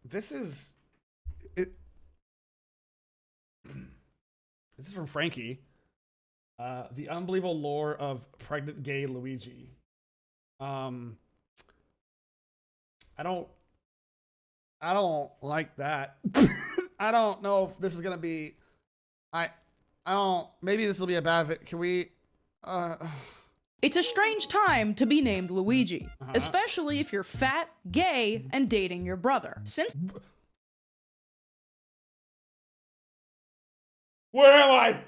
This is it. This is from Frankie. The unbelievable lore of pregnant gay Luigi. I don't like that. I don't know if this is gonna be. I don't. Maybe this will be a bad fit. Can we? It's a strange time to be named Luigi, especially if you're fat, gay, and dating your brother. Since Where am I?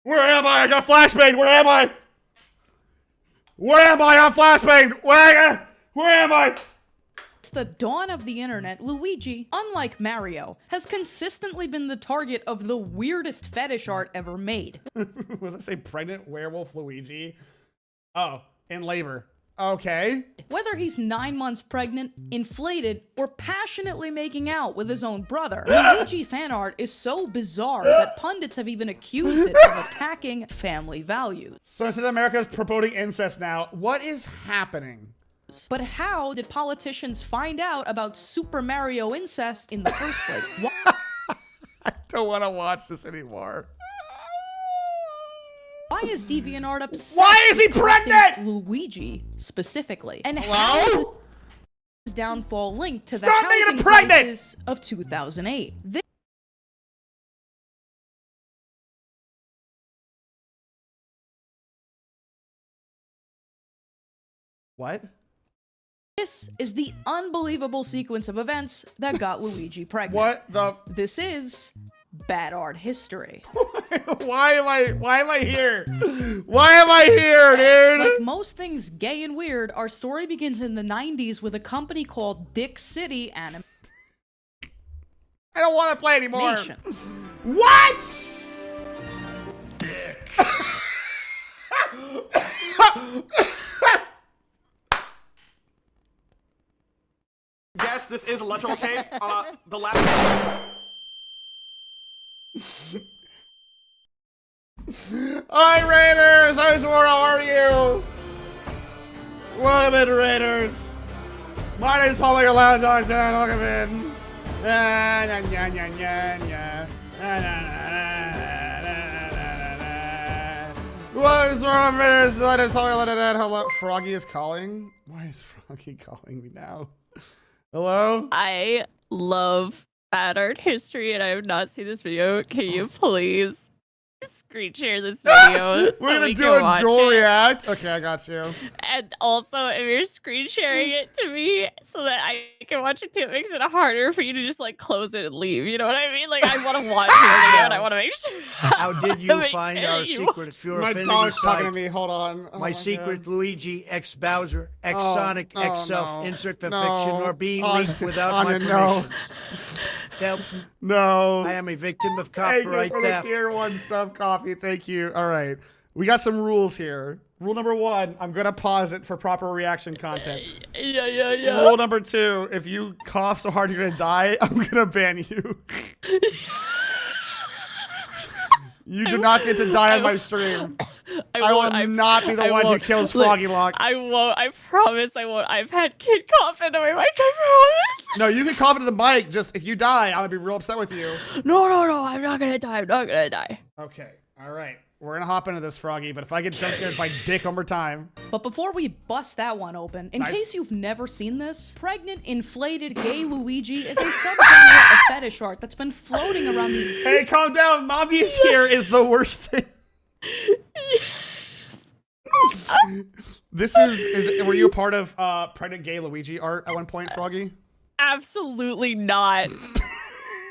Where am I? I got flashbang. Where am I? Where am I? I'm flashbang. Where am I? the dawn of the internet, Luigi, unlike Mario, has consistently been the target of the weirdest fetish art ever made. Was it say pregnant werewolf Luigi? Oh, in labor. Okay. Whether he's 9 months pregnant, inflated, or passionately making out with his own brother, Luigi fan art is so bizarre that pundits have even accused it of attacking family values. So instead America is promoting incest now. What is happening? But how did politicians find out about Super Mario incest in the first place? I don't want to watch this anymore. Why is DeviantArt upset? Why is he pregnant? Luigi specifically, and Hello? how is his downfall linked to the Stop making housing him pregnant! crisis of 2008? What? This is the unbelievable sequence of events that got Luigi pregnant. What the? This is bad art history. Why am I here? Why am I here, dude? Like most things gay and weird, our story begins in the 90s with a company called Dick City Animation. I don't want to play anymore. What? Dick. Yes, this is electrical tape. The last. Hi, Raiders! How are you? Welcome in, Raiders. My name is Paul, your lounge dog, welcome in. What is wrong, Raiders? Let us hello. Froggy is calling. Why is Froggy calling me now? Hello? I love bad art history and I have not seen this video. Can you please screen share this video? So We're gonna we do can a watch dual it? react. Okay, I got you. And also, if you're screen sharing it to me so that I can watch it too, it makes it harder for you to just like close it and leave. You know what I mean? Like, I want to watch the video and I want to make sure. How did you Make find sure our you secret Pure My Affinity dog's talking to site? me. Hold on. Oh My secret God. Luigi, X Bowser, X Sonic, oh, X Self, no. insert for No. fiction, or being Anya- leaked without my Anya, no. permissions. Help. No. I am a victim of Thank you copyright for the theft. tier 1 sub coffee. Thank you. All right. We got some rules here. Rule number 1, I'm going to pause it for proper reaction content. Yeah. Rule number 2, if you cough so hard you're going to die, I'm going to ban you. You do not get to die on my stream. I will not be the one who kills Froggy Lock. I won't. I promise I won't. I've had kid cough into my mic. I promise. No, you can cough into the mic. Just if you die, I'm going to be real upset with you. No. I'm not gonna die. I'm not gonna die. Okay. All right. We're going to hop into this, Froggy, but if I get jump scared by dick one more time. But before we bust that one open, in Nice. case you've never seen this, pregnant, inflated, gay Luigi is a subgenre of fetish art that's been floating around the Hey, calm down. Mommy's here is the worst thing. This were you a part of pregnant gay Luigi art at one point, Froggy? Absolutely not.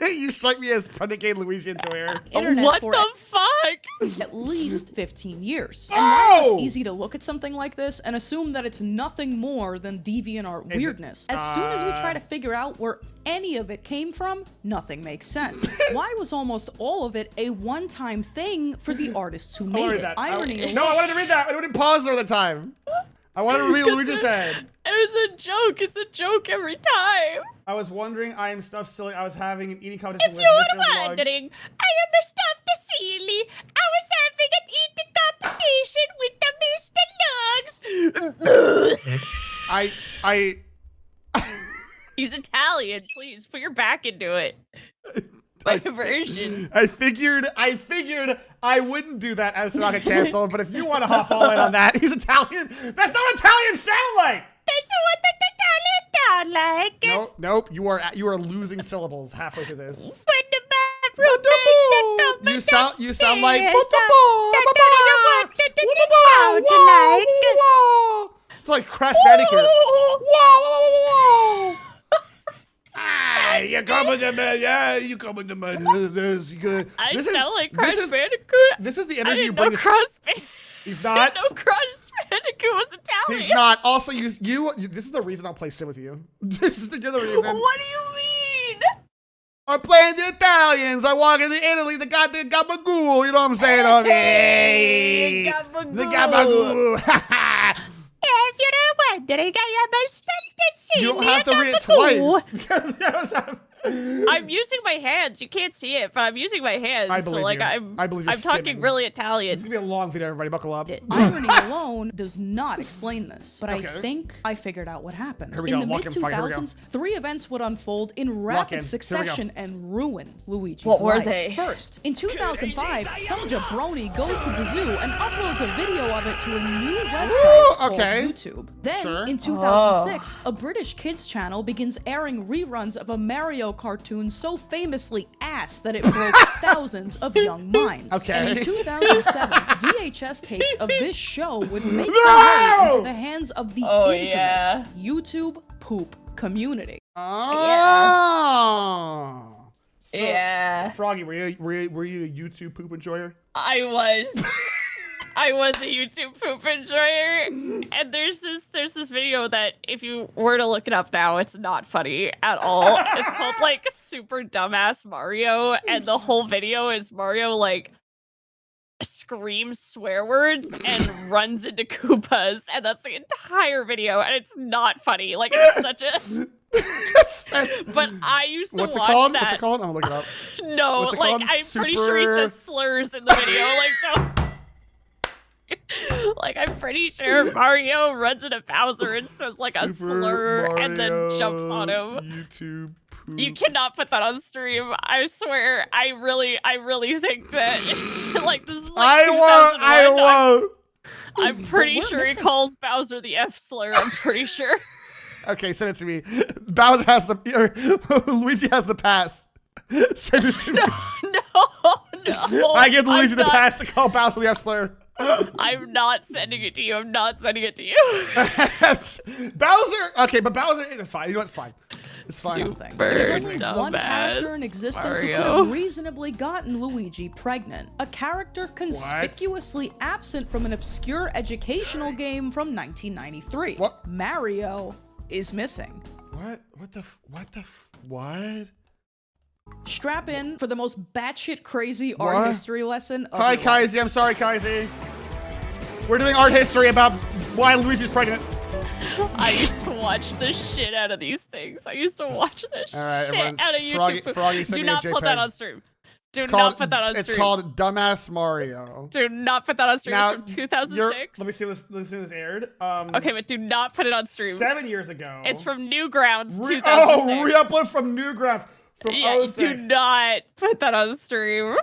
You strike me as pregnant gay Luigi enjoyer. internet What for the fuck? at least 15 years. And now Oh! it's easy to look at something like this and assume that it's nothing more than DeviantArt it- weirdness. As soon as you try to figure out where any of it came from, nothing makes sense. Why was almost all of it a one-time thing for the artists who I wanna made read it? that. Irony No, I wanted to read that. I didn't pause all the time. I wanted to read what Luigi said. It was a joke. It's a joke every time. I was wondering, I am stuffed silly. I was having an eating competition If with you Mr. were Vlogs. wondering, I am the stuffed silly. I was having an eating competition with the Mr. Lugs. I He's Italian. Please put your back into it. My version. I figured I wouldn't do that as Tanaka canceled, but if you want to hop all in on that, he's Italian. That's not what Italians sound like. That's what the Italian sound like. Nope. You are losing syllables halfway through this. You sound like. It's like Crash Bandicoot. Ah, you coming to me? Yeah, you coming to me? I sound like Crash Bandicoot. This is the I energy you didn't bring. know Crash Bandicoot. He's not. No, Crash Bandicoot was Italian. He's not. Also, you. This is the reason I'll play Sim with you. You're the reason. What do you mean? I'm playing the Italians. I walk into Italy. They got the gabagool. You know what I'm saying? Oh, hey, Gabagool. the gabagool. If you're wondering, I am a stunt to see. You don't have to read it twice. I'm using my hands. You can't see it, but I'm using my hands. I believe so, like, you. I'm I believe you're I'm talking skimming. really Italian. It's gonna be a long video, everybody. Buckle up. Irony alone does not explain this, but Okay. I think I figured out what happened. Here we in go. the Lock in, fuck, here we go. mid-2000s, 3 events would unfold in in. Here rapid we go. succession and ruin Luigi's What were life. they? First, in 2005, some jabroni goes to the zoo and uploads a video of it to a new website called okay. YouTube. Then, Sure. in 2006, a British kids channel begins airing reruns of a Mario cartoon so famously ass that it broke thousands of young minds. Okay. And in 2007, VHS tapes of this show would make their way into the hands of the infamous YouTube poop community. Oh. So, Yeah. Froggy, were you a YouTube poop enjoyer? I was. I was a YouTube poop enjoyer, and there's this video that if you were to look it up now, it's not funny at all. It's called like Super Dumbass Mario, and the whole video is Mario like screams swear words and runs into Koopas, and that's the entire video, and it's not funny. Like it's such a. But I used to What's it watch called? that. What's it called? I'm gonna look it up. No, What's it like called? I'm pretty sure he says slurs in the video. Like so. Like I'm pretty sure Mario runs into Bowser and says like a Super slur and then Mario jumps on him. YouTube poop. You cannot put that on stream. I swear. I really think that like this is like I won't. I'm pretty we're sure he missing- calls Bowser the F slur. I'm pretty sure. Okay, send it to me. Bowser has the Luigi has the pass. Send it to me. No. I give Luigi I'm the not- pass to call Bowser the F slur. I'm not sending it to you. I'm not sending it to you. Bowser. Okay, but Bowser. It's fine. You know what? It's fine. It's fine. Something. Super There's only one dumbass character in existence who could Mario. have reasonably gotten Luigi pregnant. A character conspicuously absent from an obscure educational game from 1993. What? Mario is missing. What? What? Strap in for the most batshit crazy What? art history lesson of Hi, your life. Kaizy. I'm sorry, Kaizy. We're doing art history about why Luigi's pregnant. I used to watch the shit out of these things. I used to watch the All right, shit everyone's- out of YouTube. Froggy sent Do me a not put JPEG. that on stream. Do It's not called- put that on stream. It's called Dumbass Mario. Do not put that on stream. Now, It's from 2006. Let me see this aired. Okay, but do not put it on stream. 7 years ago. It's from Newgrounds 2006. Oh, re-upload from Newgrounds from Yeah, 06. do not put that on stream.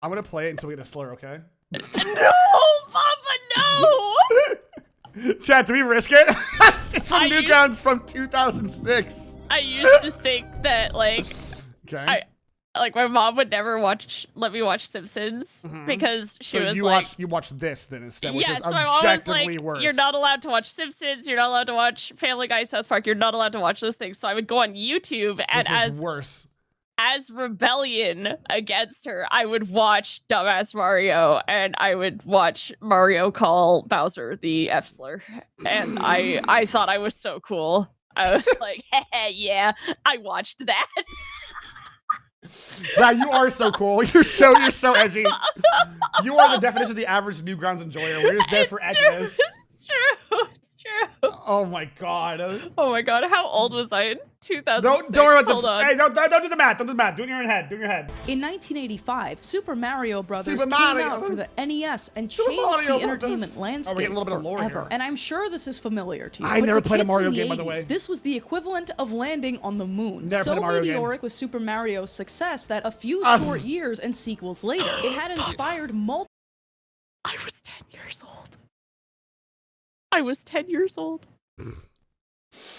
I'm gonna play it until we get a slur, okay? No, Papa, no! Chat, do we risk it? It's from I used- Newgrounds from 2006. I used to think that, like, Okay. my mom would never let me watch Simpsons because she so was you like, watch this then instead, which yeah, is so my mom was objectively like, worse. you're not allowed to watch Simpsons, you're not allowed to watch Family Guy, South Park, you're not allowed to watch those things. So I would go on YouTube and This is worse. as rebellion against her, I would watch Dumbass Mario and I would watch Mario call Bowser the F slur. And I thought I was so cool. I was like, yeah, I watched that. Wow, you are so cool. You're so edgy. You are the definition of the average Newgrounds enjoyer. We're just there for edginess. It's true. It's true. Oh my god. Oh my god, how old was I in 2006? Don't worry Hold about on. Hey, don't do the math. Don't do the math. Do it in your own head. Do it in your head. In 1985, Super Mario Brothers Super came Mario. out for the NES and Super changed Mario the Brothers. entertainment Oh, we're landscape getting a little bit of lore forever. here. And I'm sure this is familiar to you. I but never to played a kids Mario in the game, by the 80s, way. This was the equivalent of landing on the moon. Never So played a Mario game. meteoric was Super Mario's success that a few short years and sequels later, it had inspired multiple. I was 10 years old. I was 10 years old.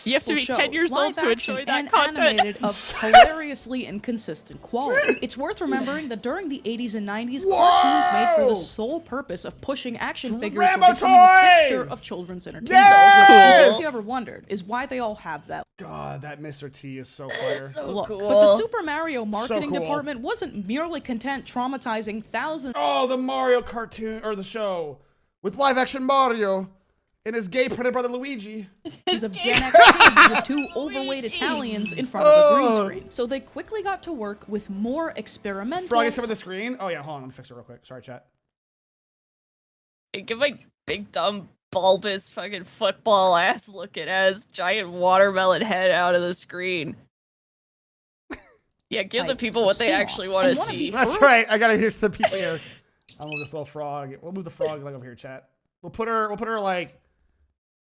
You have to be 10 years old to enjoy that content. Animated of hilariously inconsistent quality. It's worth remembering that during the 80s and 90s, cartoons made for the sole purpose of pushing action figures Rambo were becoming a fixture toys! of children's entertainment. Yes! What you ever wondered is why they all have that God, that Mr. T is so fire. look. cool. But the Super Mario marketing cool. department wasn't merely content traumatizing thousands Oh, the Mario cartoon or the show with live action Mario and his gay printed brother Luigi. of Gen X kids with two overweight Italians in front of a green screen. So they quickly got to work with more experimental. Froggy's over the screen. Oh yeah, hold on, let me fix it real quick. Sorry, chat. Give my big dumb bulbous fucking football ass looking ass giant watermelon head out of the screen. Yeah, give the Types people of what they spin-offs. actually want to And one of see. the That's right. I gotta use the people here. I'll move this little frog. We'll move the frog like over here, chat. We'll put her like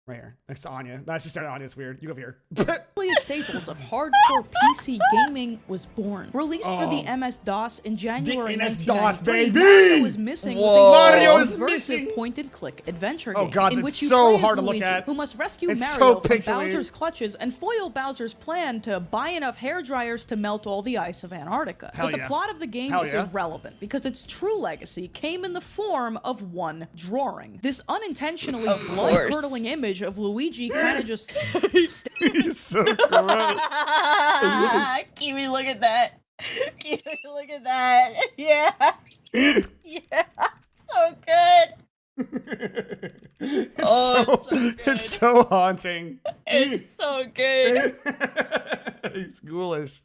right here next to Anya. That's just starting Anya. It's weird. You go over here. Staples of hardcore PC gaming was born. Released for the MS-DOS in January MS-DOS, 1993, baby! Mario was Missing was Whoa. a Mario is subversive Missing! point-and-click adventure Oh game God, in that's which you so play as hard to look Luigi, at. who must rescue It's Mario so from pixely. Bowser's clutches and foil Bowser's plan to buy enough hair dryers to melt all the ice of Antarctica. Hell but the yeah. plot of the game Hell is yeah. irrelevant because its true legacy came in the form of one drawing. This unintentionally blood-curdling image of Luigi kind of just He's so gross. Kiwi, look at that. Kiwi, look at that. Yeah. Yeah. So good. It's so haunting. It's so good. He's ghoulish.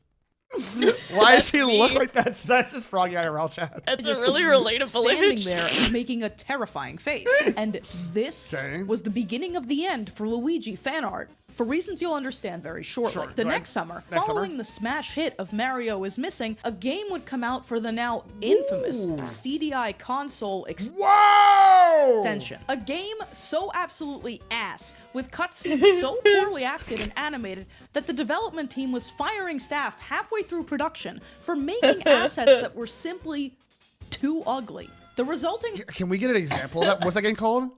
Why does he That's look me. like that? That's just Froggy IRL chat. That's a really relatable standing image. there and making a terrifying face. And this Okay. was the beginning of the end for Luigi fan art. For reasons you'll understand very shortly. Sure, The go ahead. next summer, Next following summer. the smash hit of Mario is Missing, a game would come out for the now infamous CDI console Whoa! extension. A game so absolutely ass, with cutscenes so poorly acted and animated that the development team was firing staff halfway through production for making assets that were simply too ugly. The resulting Can we get an example of that? What's that game called?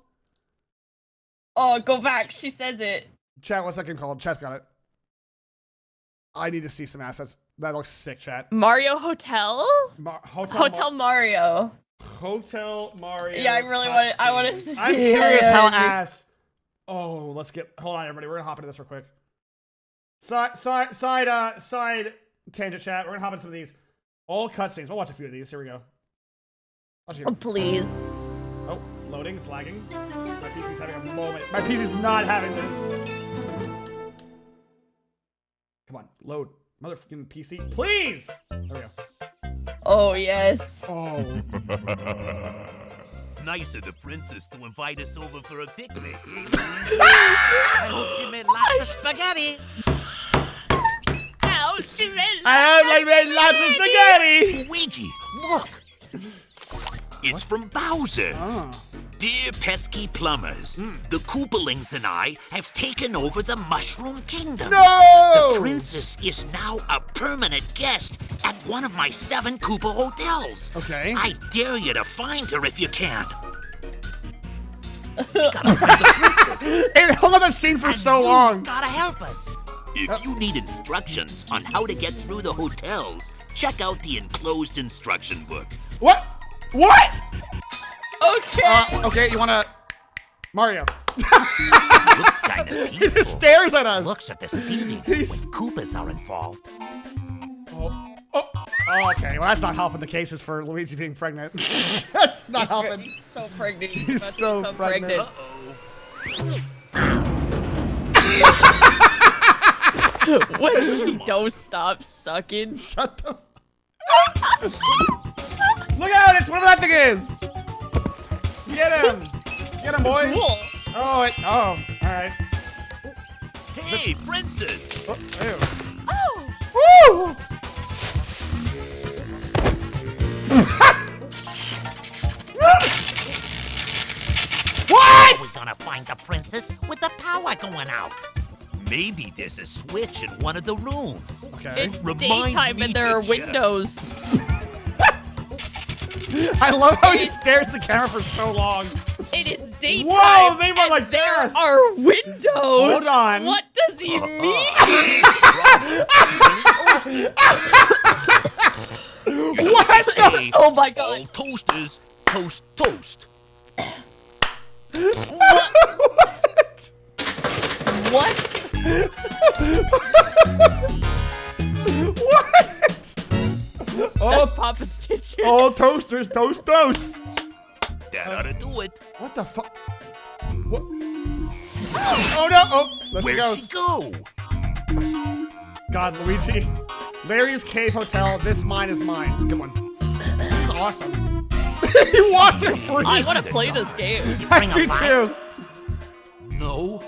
Oh, go back. She says it. Chat, what's that game called? Chat's got it. I need to see some assets. That looks sick, chat. Mario Hotel? Hotel Mario. Hotel Mario. Yeah, I really want to. I want to. I'm curious how ass. Oh, let's get. Hold on, everybody. We're gonna hop into this real quick. Side tangent chat. We're gonna hop into some of these. All cutscenes. We'll watch a few of these. Here we go. Oh, please. Oh, it's loading. It's lagging. My PC's having a moment. My PC's not having this. Come on, load. Motherfucking PC. Please! There we go. Oh, yes. Oh. Nice of the princess to invite us over for a picnic. I hope you made lots of spaghetti. Ow, she made I made lots of spaghetti! Luigi, look. It's from Bowser. Oh. Dear pesky plumbers, the Koopalings and I have taken over the Mushroom Kingdom. No! The princess is now a permanent guest at one of my 7 Koopa hotels. Okay. I dare you to find her if you can. We gotta find the princess. Hey, hold on that scene for so You long. gotta help us. If you need instructions on how to get through the hotels, check out the enclosed instruction book. What? What? Okay. Okay, you wanna... Mario. Looks kinda He peaceful. just stares at us. Looks at the seating He's- when Koopas are involved. Oh, okay. Well, that's not helping the cases for Luigi being pregnant. That's not helping. He's so pregnant. He's about to so become pregnant. When she don't stop sucking. Shut the... Look out! It's whatever that thing is! Get him! Get him, boys! Cool. Oh, all right. Hey, Princess! Oh, ew. Oh! Woo! How are we gonna find the princess with the power going out? Maybe there's a switch in one of the rooms. Okay. It's Remind daytime me and there to are check. windows. I love how he It's- stares at the camera for so long. It is daytime. Whoa, they run and like there that. are windows. Hold on. What does he mean? What the? Hey, Oh my god. all toasters toast toast. What? What? What? That's All, Papa's kitchen. all toasters toast toast. That ought to do it. What the fuck? What? Oh no! Oh, there she Where'd goes. she go? God, Luigi. Larry's Cave Hotel. This mine is mine. Come on. This is awesome. You watch it free. I want to play this game. I do too. No.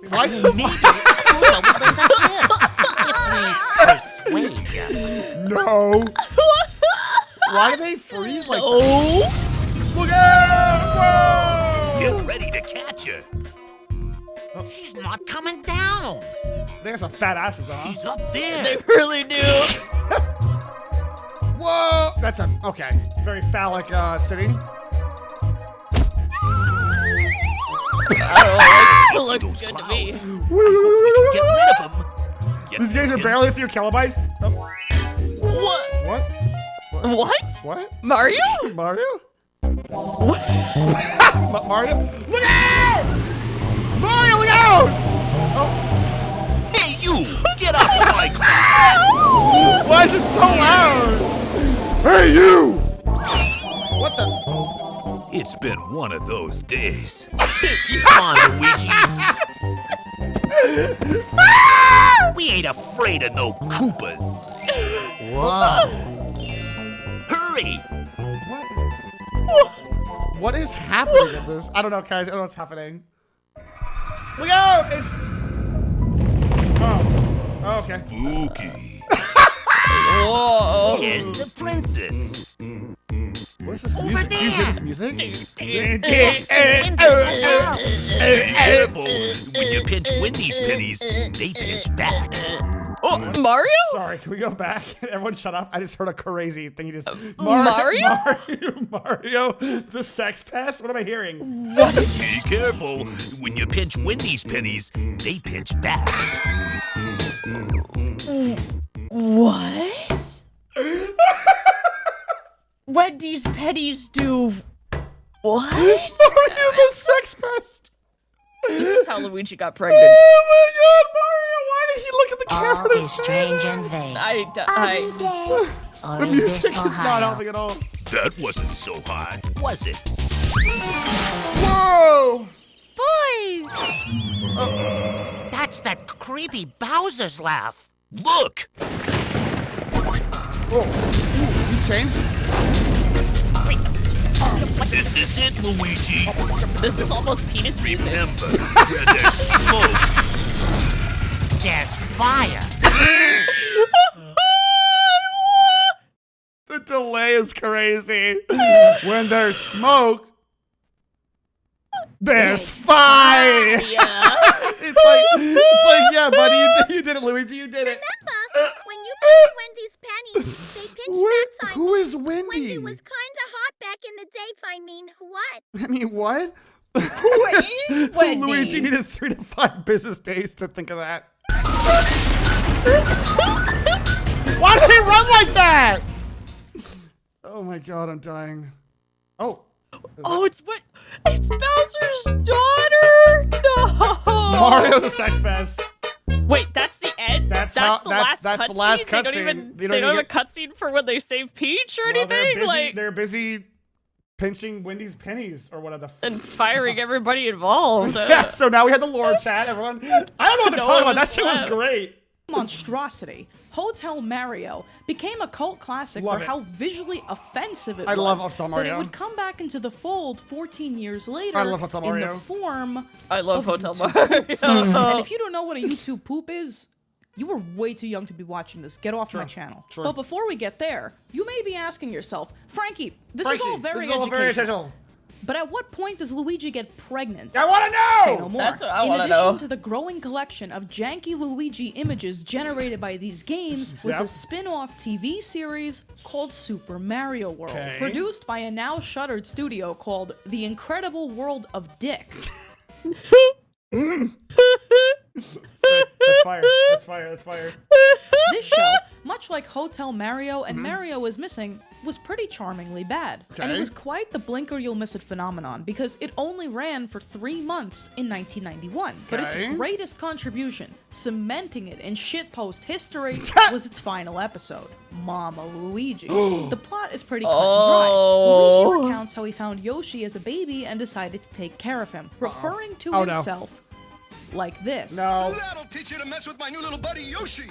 Why so Maybe much? you'll bring us in. If we persuade you. No. Why do they freeze like that? Oh. Look out! Get ready to catch her. She's not coming down. They got some fat asses though. Huh? She's up there. They really do. Whoa! That's a okay. Very phallic city. It looks Those good to clouds. me. Get rid of them. These guys are barely a few kilobytes. Oh, What? what? What? What? Mario? Mario? What? Mario? Look out! Mario, look out! Oh, Hey, you! Get off of my cloud! why is it so loud? Hey, you! What the? It's been one of those days. Come on, Luigi. We ain't afraid of no Koopas. Whoa. Hurry! What? What is happening in this? I don't know, guys. I don't know what's happening. Look out! It's. Oh, okay. Spooky. Whoa. Here's the princess. Where's this Over music? Do you hear there. this music? Be careful. When you pinch Wendy's pennies, they pinch back. Oh, Mario? Sorry, can we go back? Everyone shut up. I just heard a crazy thing. You just Mario? Mario, the sex pest? What am I hearing? Be careful. When you pinch Wendy's pennies, they pinch back. What? Wendy's pennies do what? Mario, the sex pest. This is how Luigi got pregnant. Oh my God, Mario! Why did he look at the camera? All to is say strange that? and vague. The Or is music this is not Ohio? helping at all. That wasn't so hard, was it? Whoa! That's that creepy Bowser's laugh. Look! Oh, ooh, he changed. This is it, Luigi. This is almost penis music. Remember, where there's smoke, there's fire. The delay is crazy. When there's smoke, there's fire. Yeah. It's like, yeah, buddy, you did it, Luigi, you did it. When you pinched Wendy's pennies, they pinched back on Who me. is Wendy? Wendy was kinda hot back in the day, I mean, what? I mean, what? Who is Wendy? Luigi needed 3 to 5 business days to think of that. Why did he run like that? Oh my God, I'm dying. Oh. Oh, it's Bowser's daughter. No. Mario's a sex pest. Wait, that's the end. That's the how- last that's the cutscene? last They don't cutscene. even. They They don't don't even have a cutscene for when they save Peach or Well, anything. they're busy pinching Wendy's pennies or whatever the And firing everybody involved. Yeah, so now we had the lore chat, everyone. I don't know what they're No talking about. one That was shit was left. great. monstrosity, Hotel Mario became a cult classic Love for it. how visually offensive it I was. love Hotel That it Mario. would come back into the fold 14 years later I love Hotel in the Mario. form I love of Hotel YouTube. Mario. And if you don't know what a YouTube poop is, you were way too young to be watching this. Get off my channel. Sure. But before we get there, you may be asking yourself, Frankie, this is all very this is all very educational. educational. But at what point does Luigi get pregnant? I want to know! Say no more. That's what I In wanna addition know. to the growing collection of janky Luigi images generated by these games was Yep. a spin-off TV series called Super Mario World, Okay. produced by a now shuttered studio called The Incredible World of Dick. That's fire. That's fire. That's fire. This show, much like Hotel Mario and Mario is Missing, was pretty charmingly bad. And it Okay. was quite the blink or you'll miss it phenomenon because it only ran for 3 months in 1991. But its Okay. greatest contribution, cementing it in shitpost history, was its final episode, Mama Luigi. The plot is pretty cut and dry. Luigi recounts how he found Yoshi as a baby and decided to take care of him, referring to Oh, no. himself like this. No. That'll teach you to mess with my new little buddy Yoshi.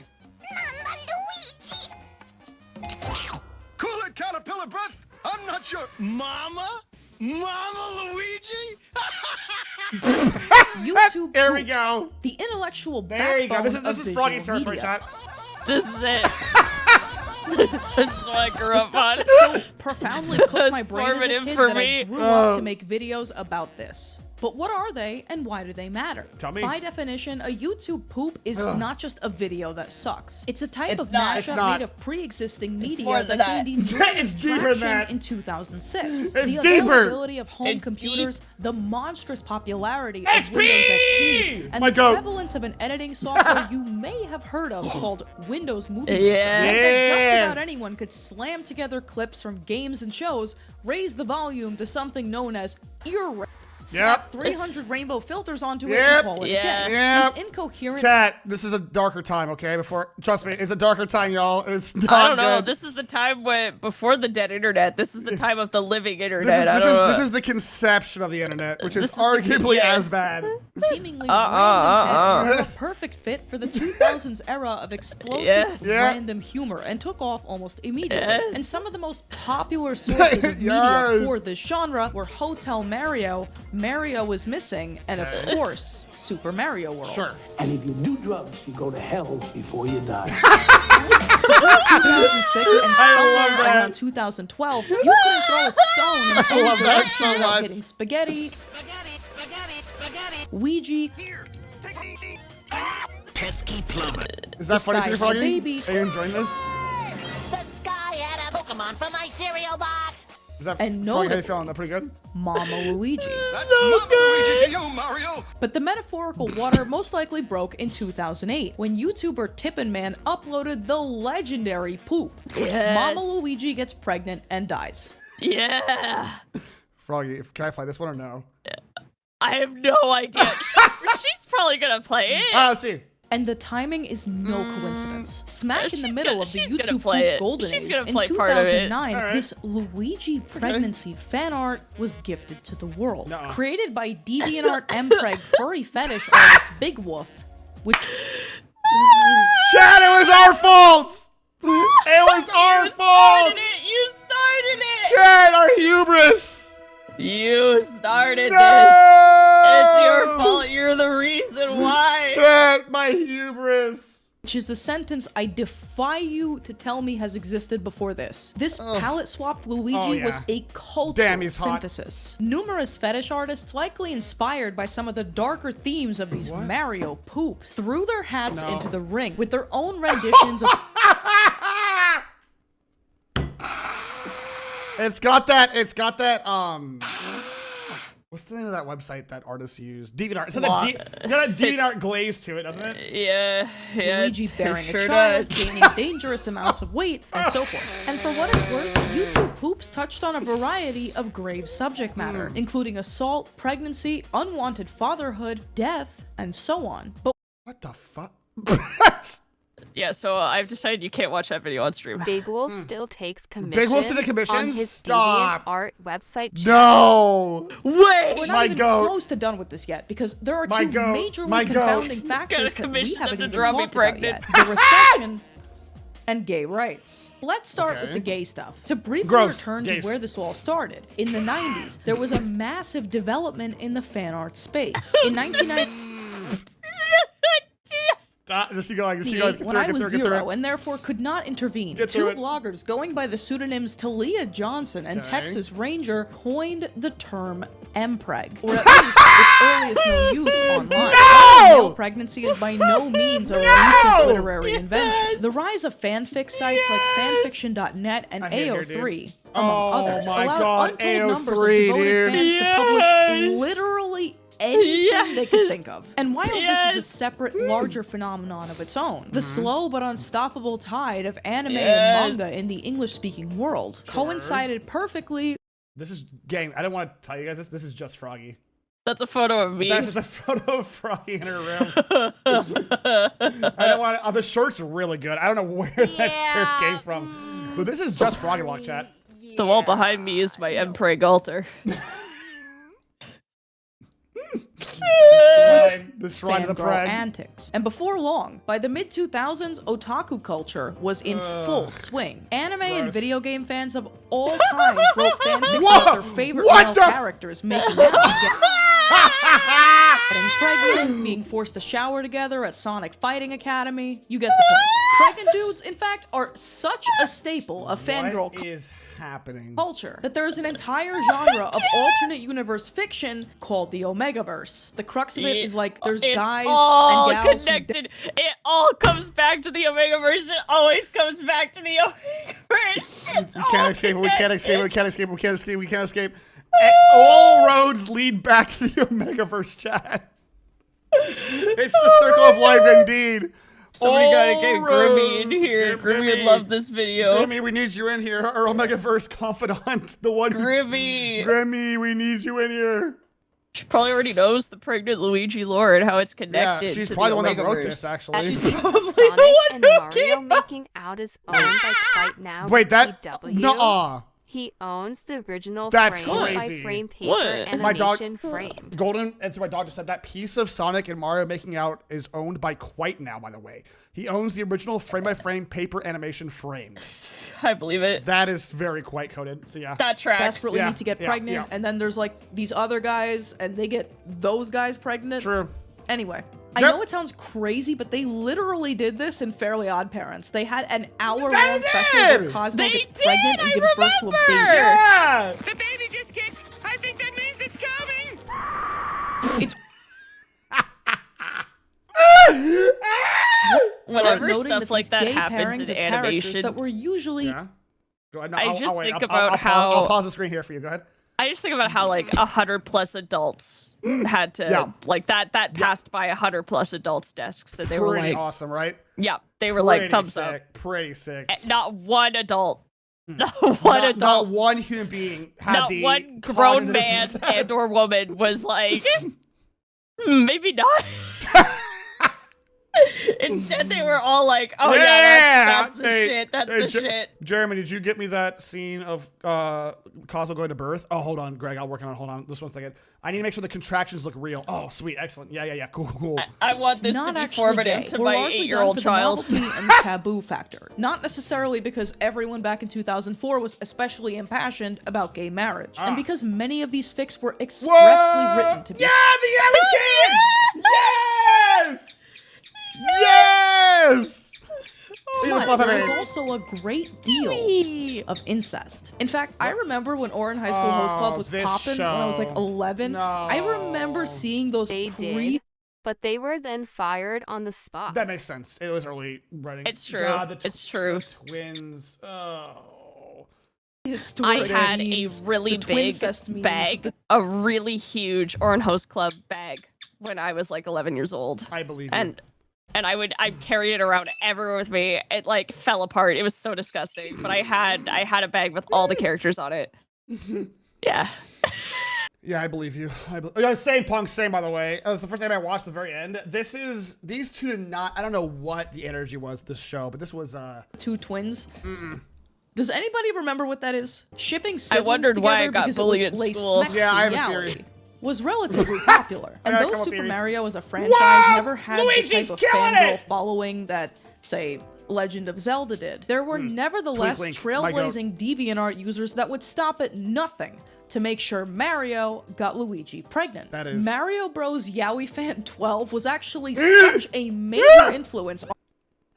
Mama Luigi. Cool it, caterpillar breath. I'm not your mama. Mama Luigi? YouTube There we Poops, go. the intellectual There you go. backbone This of is Froggy's visual territory, media. chat. This is it. This is what I grew The up stuff on. that so profoundly cooked my It's brain as a formative kid for that me. I grew up to make videos about this. But what are they, and why do they matter? Tell me. By definition, a YouTube poop is not just a video that sucks. It's a type It's of not. It's mashup not. made of pre-existing media more that than that. gained enormous It's deeper than traction that. in 2006. It's the deeper. availability of home It's computers, the monstrous popularity of XP! Windows XP, and My the goat. prevalence of an editing software you may have heard of called Windows Movie Maker. Yeah. meant that just Yes. about anyone could slam together clips from games and shows, raise the volume to something known as ear rape, slap 300 rainbow filters onto it, Yep. and call it a Yeah. day. Yep. These incoherent Chat, this is a darker time, okay? Trust me, it's a darker time, y'all. It's not I don't know. good. This is the time when before the dead internet. This is the time of the living internet. This is the conception of the internet, which is This is the- arguably yeah. as bad. seemingly random bit were a perfect fit for the 2000s era of explosive Yes. Yeah. random humor and took off almost immediately. Yes. And some of the most popular sources of media Yes. for this genre were Hotel Mario, Mario Was Missing, and of course, Super Mario World. Sure. And if you do drugs, you go to hell before you die. 2006 and I somewhere love that. around 2012, you couldn't throw a stone in any love that direction so without much. hitting spaghetti, Ouija, Pesky plumber. Is that funny for you, Sky Froggy? Baby. Are you enjoying this? The sky had a Pokemon from my cereal box. Is that And Froggy, how you notably- feeling? That pretty good? Mama Luigi. That's Mama Luigi to you, Mario. But the metaphorical water most likely broke in 2008 when YouTuber Tippin Man uploaded the legendary poop. Yes. Mama Luigi gets pregnant and dies. Yeah. Froggy, can I play this one or no? I have no idea. She's probably gonna play it. Let's see. And the timing is no coincidence. Smack in the She's middle gonna- of the she's gonna YouTube play poop it. golden She's age, gonna in play part of it. 2009, Alright. this Luigi pregnancy fan art was gifted to the world. Nuh-uh. Created by DeviantArt Mpreg furry fetish artist Big Wolf, which Chat, it was our fault! It was our fault! You started it. Chat, our hubris! You started No! this. It's your fault. You're the reason why. Chat, my hubris! which is a sentence I defy you to tell me has existed before this. This palette-swapped Luigi Oh, yeah. was a cultural Damn, he's hot. synthesis. Numerous fetish artists likely inspired by some of the darker themes of these Mario poops threw their hats into the ring with their own renditions of It's got that, what's the name of that website that artists use? DeviantArt. It's got that DeviantArt glaze to it, doesn't it? Yeah. Luigi it bearing sure a child, does. gaining dangerous amounts of weight, and so forth. And for what it's worth, YouTube Poops touched on a variety of grave subject matter, including assault, pregnancy, unwanted fatherhood, death, and so on. But What the fuck? Yeah, so I've decided you can't watch that video on stream. Big Wolf still takes commissions, Big Wolf still takes on commissions? his Stop. DeviantArt website. No! Wait! We're My not even goat. close to done with this yet because there are My two goat. majorly My goat. confounding factors that we commission them haven't to even draw me talked about pregnant. yet. The recession and gay rights. Let's start with Okay. the gay stuff. To briefly Gross. return Gays. to where this all started, in the 90s, there was a massive development in the fan art space. In 1990, Stop. Just keep going. Just keep going. Get when through it, I get was through it, get through zero it. and therefore could not intervene, Get through two it. bloggers going by the pseudonyms Talia Johnson and Okay. Texas Ranger coined the term mpreg, or at least its earliest known use online. Male pregnancy is by no means a recent literary invention. The rise of fanfic sites like fanfiction.net and I hate her, AO3, among others, my allowed God, untold numbers of AO3, devoted dude. fans to publish literally anything they could think of. And while this is a separate, larger phenomenon of its own, the slow but unstoppable tide of anime and manga in the English-speaking world coincided perfectly. This is, gang, I don't want to tell you guys this. This is just Froggy. That's a photo of me. That's just a photo of Froggy in her room. I don't want to, the shirt's really good. I don't know where that shirt came from. But this is just Froggy Log Chat. The wall behind me is my Mpreg altar. The shrine of the Fangirl preg. antics. And before long, by the mid-2000s, otaku culture was in full swing. Anime and gross. video game fans of all kinds wrote fanfics Whoa! about their favorite What male the characters making out, getting pregnant, being forced to shower together at Sonic Fighting Academy. You get the point. Pregnant dudes, in fact, are such a staple of fangirl What is happening? culture that there is an entire genre of alternate universe fiction called the Omegaverse. The crux of it is like there's It's guys all and gals who connected. It all comes back to the Omegaverse. It always comes back to the Omegaverse. We can't escape it. We can't escape it. We can't escape it. We can't escape. We can't escape. And all roads lead back to the Omegaverse chat. It's the circle of life indeed. Somebody gotta All get Grimmy in roads- here. Grimmy would Grimmy. love this video. Grimmy, we need you in here. Our Omegaverse confidant. The one who- Grimmy. Grimmy, we need you in here. She probably already knows the pregnant Luigi lore and how it's Yeah, connected. she's to probably the the one that wrote Omegaverse. this, actually. Probably Sonic and Mario making out is owned by Quite Now. Wait, that... PW. Nuh-uh. He owns the original That's frame crazy. by frame paper What? My dog- animation frame. Golden, and so my dog just said that piece of Sonic and Mario making out is owned by Quite Now, by the way. He owns the original frame-by-frame paper animation frame. I believe it. That is very Quite coded, so yeah. That tracks. desperately Yeah, need to get yeah, pregnant, yeah. and then there's like these other guys, and they get those guys pregnant. True. Anyway, I Yep. know it sounds crazy, but they literally did this in Fairly Odd Parents. They had an hour-long They special did! where Cosmo They gets did! pregnant and I gives birth to a baby. remember! Yeah! The baby just kicked. I think that means it's coming. It's Whenever noting stuff that like these that gay happens pairings in of characters animation, that were usually Yeah. Go ahead. No, I I'll just wait. think I'll about I'll how- pause the screen here for you. Go ahead. I just think about how like 100+ adults had to Yeah. like that passed by 100+ adults' desks, and they were Pretty like, awesome, right? yeah, they were like Pretty thumbs sick. up. Pretty sick. Not one adult, not one Not adult, one human being had not the one grown cognitive- man and or woman was like, maybe not. Instead, they were all like, "Oh yeah, that's the Hey, shit. That's hey, the shit." Jeremy, did you get me that scene of Cosmo going to birth? Oh, hold on, Greg. I'll work on it. Hold on. This one second. I need to make sure the contractions look real. Oh, sweet. Excellent. Yeah. Cool. I want this not to be actually formative gay. to We're my largely 8-year-old done for child. the novelty and the taboo factor. Not necessarily because everyone back in 2004 was especially impassioned about gay marriage, and because many of these fics were expressly written to be. Yeah, the Aaron Yes! Yes! See the But flop there is everything. also a great deal of incest. In fact, I remember when Orin High School Host Club was this popping when I was like show. 11. I remember seeing those They pre did, but they were then fired on the spot. That makes sense. It was early writing. It's true. God, It's true. The twins. Oh. historic I had a memes, really the big twincest memes. bag, a really huge Orin Host Club bag when I was like 11 years old. I believe And I carried it around everywhere with me. It like fell apart. It was so disgusting. But I had a bag with all the characters on it. Yeah. Yeah, I believe you. Yeah, same Punk, same by the way. It was the first time I watched the very end. These two did not, I don't know what the energy was this show, but this was two twins. Does anybody remember what that is? Shipping siblings wondered why I together got because bullied it at was lay school. smack Yeah, I have a reality theory. Was relatively popular. And I got a though couple Super theories. Mario as a franchise Wow! never had the Luigi's type of killing fangirl it! following that, say, Legend of Zelda did, there were nevertheless Twink, Link, my goat. trailblazing DeviantArt users that would stop at nothing to make sure Mario got Luigi pregnant. That is- Mario Bros. Yowie Fan 12 was actually such a major influence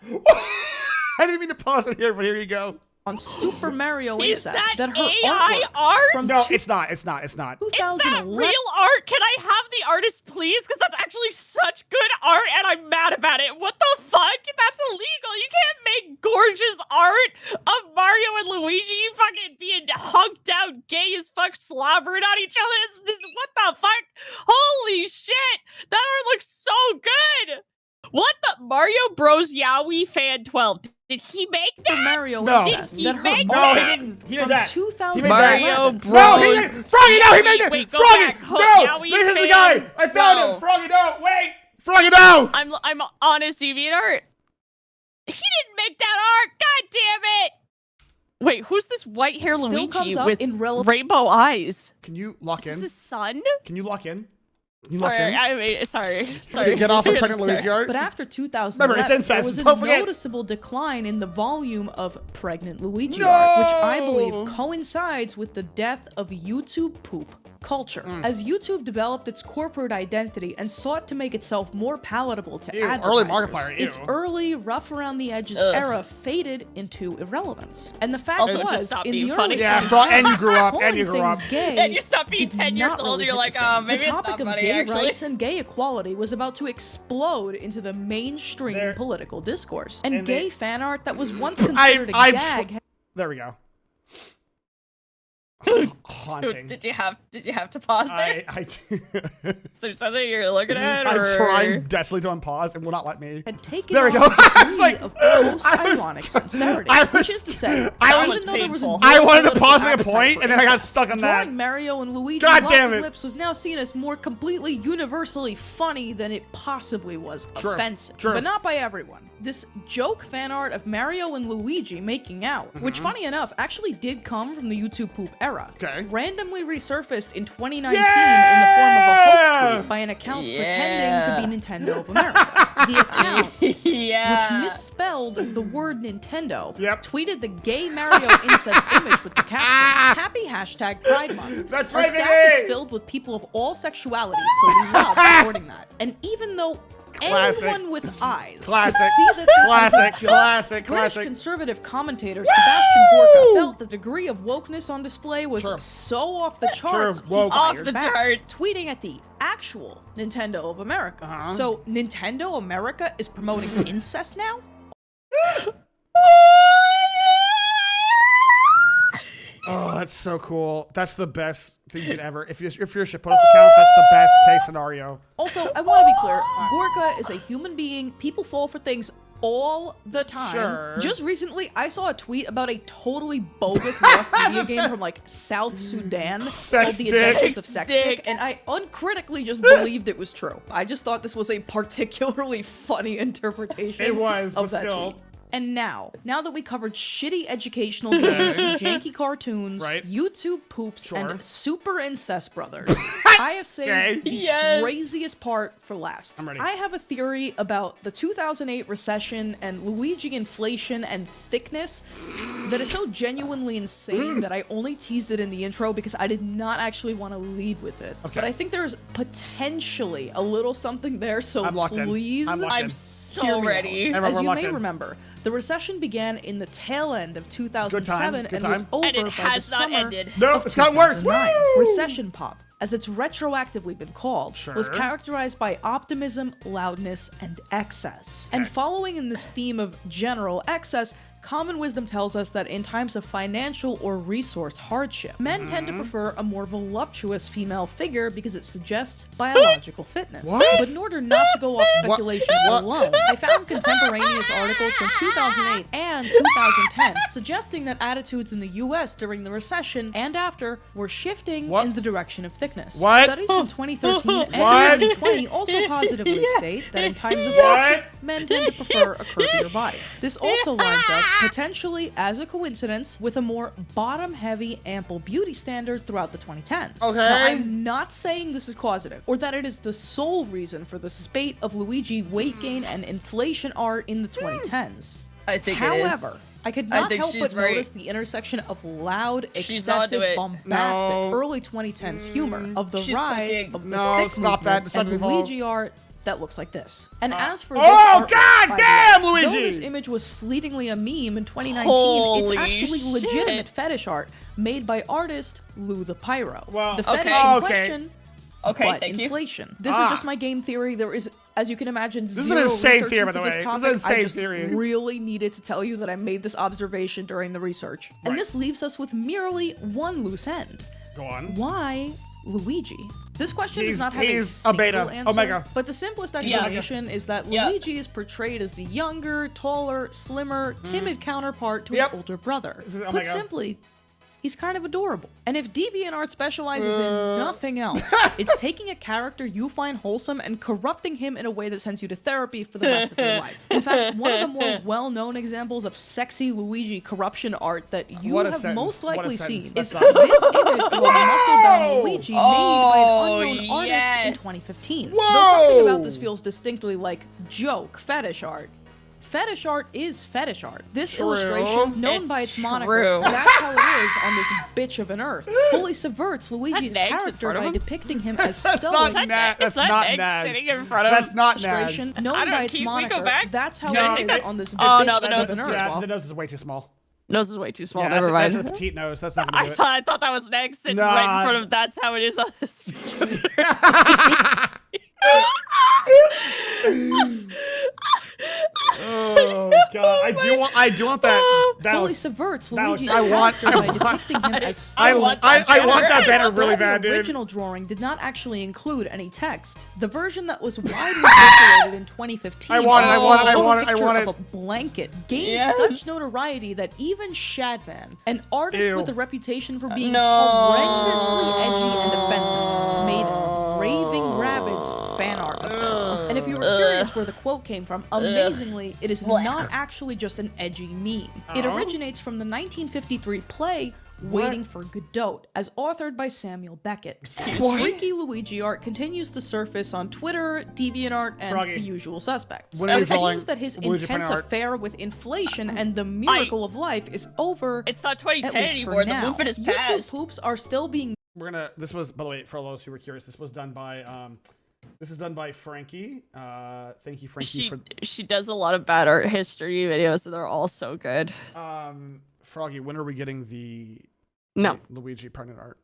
I didn't mean to pause it here, but here you go. on Super Mario Is incest that her AI artwork art? from No, it's not. It's not. 2011 Is that real art? Can I have the artist, please? Because that's actually such good art, and I'm mad about it. What the fuck? That's illegal. You can't make gorgeous art of Mario and Luigi fucking being hugged out, gay as fuck, slobbering on each other. What the fuck? Holy shit! That art looks so good. What the Mario Bros. Yowie Fan 12? Did he make for that? Mario No. incest Did that he her make No, artwork he didn't. He made from that. 2011 He made that. Mario Bros. No, he didn't. Froggy, no, he made that. Wait, go Froggy, back. no. Yowie This is the Fan guy. I found him. 12. Froggy, no. Wait. Froggy, no. I'm honest DeviantArt. He didn't make that art. God damn it. Wait, who's this white hair still Luigi comes up with in relevant. rainbow eyes? Can you lock Is this in? his son? Can you lock in? Can you lock Sorry, in? I mean, sorry. Get off of Sorry. pregnant Luigi art. But after 2011, Remember, it's there incest. was a Don't forget. noticeable decline in the volume of pregnant Luigi No! art, which I believe coincides with the death of YouTube poop culture. As YouTube developed its corporate identity and sought to make itself more palatable to Ew, advertisers, early Markiplier, ew. its early rough around the edges Ugh. era faded into irrelevance. And the fact Also, was, just stop in being the funny. early Yeah, 2010s, and you grew up, and calling you grew things up. gay And you stop being did 10 years not old, really you're hit like, the same. maybe the it's topic not of funny, gay actually. rights and gay equality was about to explode into the mainstream There- political discourse. And, and gay they- fan art that was once considered a I'm gag There we go. Haunting. Did you have to pause there? Is there something you're looking at? I'm or... trying desperately to unpause and will not let me. had taken There we on go. a I was degree like, of I was- post-ironic sincerity, I which was- is to say, I even was though there was painful. no I wanted to political pause, make a appetite point, for and then I got incest, stuck on drawing that. Mario and Luigi God locking damn it. lips was now seen as more completely universally funny than it possibly was True, offensive, true. but not by everyone. This joke fan art of Mario and Luigi making out, which funny enough actually did come from the YouTube poop era, Okay. randomly resurfaced in 2019 in the form of a hoax tweet by an account pretending to be Nintendo of America. The account, yeah. which misspelled the word Nintendo, Yep. tweeted the gay Mario incest image with the caption, "Happy hashtag Pride Month." That's Our right, staff baby! is filled with people of all sexualities, so we love supporting that. And even though Classic. anyone with eyes Classic. could see that this Classic, was a joke, classic, British classic. conservative commentator Sebastian Gorka felt the degree of wokeness on display was True. so off the charts, True, he woke. Off fired the back, charts. tweeting at the actual Nintendo of America. Uh-huh. So Nintendo America is promoting incest now? Oh, that's so cool. That's the best thing you could ever. If you're a shitpost account, that's the best case scenario. Also, I want to be clear. Gorka is a human being. People fall for things all the time. Sure. Just recently, I saw a tweet about a totally bogus lost video game from like South Sudan called Sex The Dick. Adventures of Sex Dick, and I uncritically just believed it was true. I just thought this was a particularly funny interpretation It was, of but that still. tweet. And now that we covered shitty educational games, janky cartoons, Right. YouTube poops, Sure. and super incest brothers, I have saved Okay. the Yes. craziest part for last. I'm ready. I have a theory about the 2008 recession and Luigi inflation and thickness that is so genuinely insane that I only teased it in the intro because I did not actually want to lead with it. Okay. But I think there's potentially a little something there, so I'm locked in. please I'm locked I'm in. hear so me out. ready. Everyone, As we're you locked may in. remember, the recession began in the tail end of 2007 Good and was time. over And it by has the not summer ended. No, of it's gotten worse. 2009. Woo! Recession pop, as it's retroactively been called, was Sure. characterized by optimism, loudness, and excess. And following in this theme of general excess, Common wisdom tells us that in times of financial or resource hardship, men tend to prefer a more voluptuous female figure because it suggests biological fitness. What? But in order not to go off speculation alone, I found contemporaneous articles from 2008 and 2010 suggesting that attitudes in the US during the recession and after were shifting in the direction of thickness. What? Studies from 2013 and 2020 also positively state that in times of hardship, men tend to prefer a curvier body. This also lines up, potentially as a coincidence, with a more bottom-heavy, ample beauty standard throughout the 2010s. Okay. Now, I'm not saying this is causative, or that it is the sole reason for the spate of Luigi weight gain and inflation art in the 2010s. I think However, it is. I could not think help she's but notice the intersection of loud, She's onto excessive, it. bombastic, No. early 2010s humor of the She's rise cooking. of the No, thick stop that. movement It's not and gonna fall. Luigi art that looks like this. And as for this Oh, artwork, God by the damn, way, Luigi! Though this image was fleetingly a meme in 2019, it's Holy actually shit. legitimate fetish art made by artist Lou the Pyro. Well, the okay. fetish Oh, in okay. question, Okay, but thank you. inflation. This is just my game theory. There is, as you can imagine, is an zero insane research theory, by into the this way. This is topic. an insane I just theory. really needed to tell you that I made this observation during the research. And this leaves us with merely one loose end. Go on. Why Luigi? This question does not have he's a a single beta. answer, Omega. but the simplest explanation is that Yeah. Luigi is portrayed as the younger, taller, slimmer, timid counterpart to Yep. his older brother. This is Put Omega. simply, he's kind of adorable. And if DeviantArt specializes in nothing else, it's taking a character you find wholesome and corrupting him in a way that sends you to therapy for the rest of your life. In fact, one of the more well-known examples of sexy Luigi corruption art that you What a have sentence. most What a likely sentence. seen That is sucks. this image of a muscle-bound Luigi made by an unknown Oh, artist in yes. 2015. Whoa! Though something about this feels distinctly like joke fetish art. Fetish art is fetish art. This True. illustration, known It's by its true. moniker, that's how it is on this bitch of an earth, fully subverts Luigi's Nags in character front of by him? depicting him as That's stoic, not Naz. That's Is that not Egg Naz. sitting in front of That's him? not Naz. illustration, known I don't by its keep- we go moniker, back? that's how No, it is that's- on this Oh, bitch no, the of nose an is earth. too Yeah, small. the nose is way too small. Nose is way too small. Yeah, Never that's mind. a petite nose. That's not gonna do it. I thought that was an egg sitting Nah. right in front of. That's how it is on this picture. Oh god, I do want that. That Fully was, subverts that was- Luigi's I want- character I by want- depicting him as I stoic. want that banner really While bad, the dude. original drawing did not actually include any text. The version that was widely circulated in 2015 I want it, I want it, I was a want it, I picture want of it. a blanket gained Yes. such notoriety that even Shadman, an artist Ew. with a reputation for being No. horrendously edgy and offensive, made Raving Rabbids fan art of this. And if you were curious where the quote came from, amazingly, it is not actually just an edgy meme. It originates from the 1953 play Waiting for Godot, as authored by Samuel Beckett. Freaky Luigi art continues to surface on Twitter, DeviantArt, and Froggy. the usual suspects. When are you It drawing seems that his Luigi intense fan art? affair with inflation and the miracle of life is over. It's not At 2010 least anymore. for The now. movement is YouTube past. poops are still being This was, by the way, for those who were curious, this was done by this is done by Frankie. Thank you, Frankie, She does a lot of bad art history videos, and they're all so good. for Froggy. When are we getting the No. Luigi pregnant art?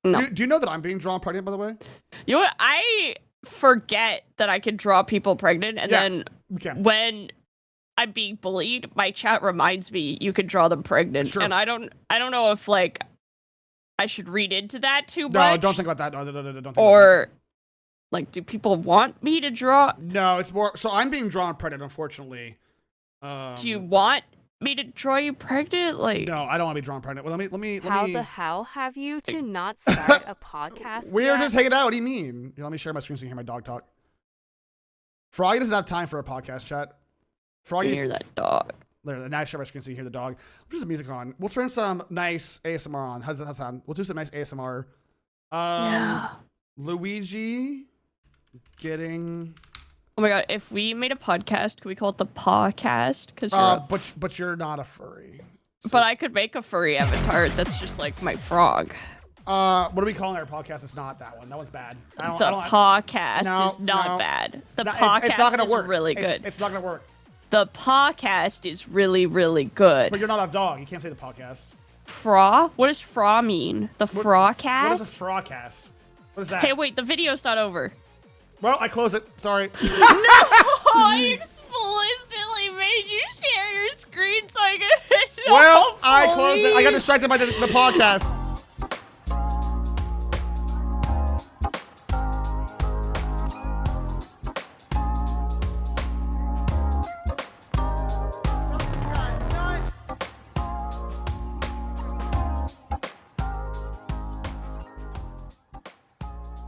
No. Do you know that I'm being drawn pregnant, by the way? You know what? I forget that I can draw people pregnant, and Yeah, then we can. when I'm being bullied, my chat reminds me you can draw them pregnant, Sure. and I don't know if like I should read into that too No, much. don't think about that. No, don't think about Or like, do people want me to draw? that. No, it's more. So I'm being drawn pregnant, unfortunately. Do you want me to draw you pregnant? Like, No, I don't want to be drawn pregnant. Well, let me. How the hell have you to not start a podcast We're yet? just hanging out. What do you mean? Here, let me share my screen so you can hear my dog talk. Froggy doesn't have time for a podcast chat. Froggy, hear that dog. Literally, now I share my screen so you hear the dog. We'll put some music on. We'll turn some nice ASMR on. How's that sound? We'll do some nice ASMR. Yeah. Luigi getting. Oh my god! If we made a podcast, could we call it the Pawcast? Because you're but you're not a furry. So but I could make a furry avatar that's just like my frog. what are we calling our podcast? It's not that one. That one's bad. The Pawcast No, is not no. bad. The It's Pawcast not gonna is work. really good. It's not gonna work. The Pawcast is really, really good. But you're not a dog. You can't say the podcast. Fra? What does fra mean? The Frawcast? What is a Frogcast? What is that? Hey, wait, the video's not over. Well, I close it. Sorry. I explicitly made you share your screen so I could close it. I got distracted by the podcast.